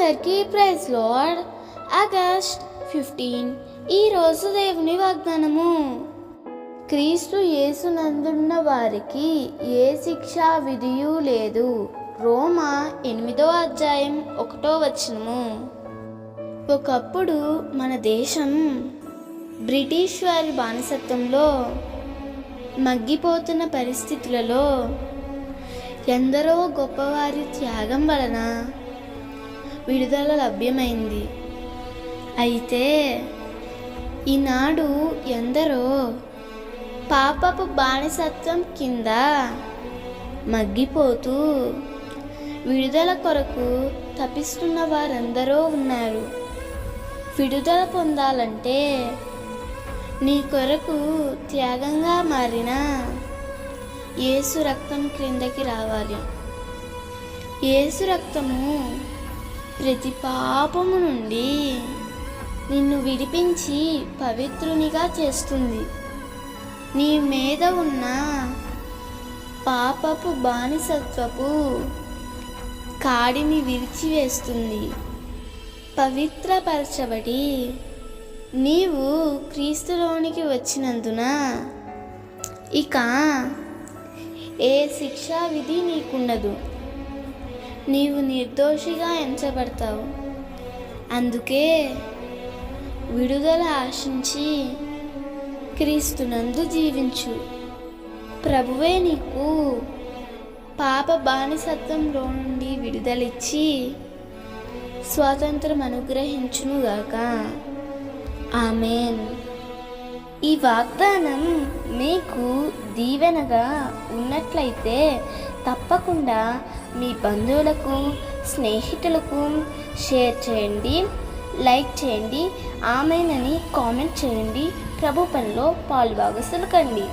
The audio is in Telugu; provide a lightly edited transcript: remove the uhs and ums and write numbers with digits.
అందరికీ ప్రైజ్ లార్డ్. ఆగస్ట్ 15 ఈరోజు దేవుని వాగ్దానము. క్రీస్తు యేసునందున్న వారికి ఏ శిక్షా విధియు లేదు. రోమా 8వ అధ్యాయం 1వ వచనము. ఒకప్పుడు మన దేశం బ్రిటిష్ వారి బానిసత్వంలో మగ్గిపోతున్న పరిస్థితులలో ఎందరో గొప్పవారి త్యాగం వలన విడుదల లభ్యమైంది. అయితే ఈనాడు ఎందరో పాపపు బానిసత్వం కింద మగ్గిపోతూ విడుదల కొరకు తపిస్తున్న వారందరూ ఉన్నారు. విడుదల పొందాలంటే నీ కొరకు త్యాగంగా మారిన యేసు రక్తం క్రిందకి రావాలి. యేసు రక్తము ప్రతి పాపము నుండి నిన్ను విడిపించి పవిత్రునిగా చేస్తుంది. నీ మీద ఉన్న పాపపు బానిసత్వపు కాడిని విరిచివేస్తుంది. పవిత్రపరచబడి నీవు క్రీస్తులోనికి వచ్చినందున ఇక ఏ శిక్షా విధి నీకుండదు. నీవు నిర్దోషిగా ఎంచబడతావు. అందుకే విడుదల ఆశించి క్రీస్తునందు జీవించు. ప్రభువే నీకు పాప బానిసత్వంలో నుండి విడుదలిచ్చి స్వాతంత్రం అనుగ్రహించునుగాక. ఆమేన్. ఈ వాగ్దానం మీకు దీవెనగా ఉన్నట్లయితే తప్పకుండా మీ బంధువులకు, స్నేహితులకు షేర్ చేయండి, లైక్ చేయండి, ఆమేన్ అని కామెంట్ చేయండి. ప్రభు పనిలో పాలుభాగస్తులు కండి.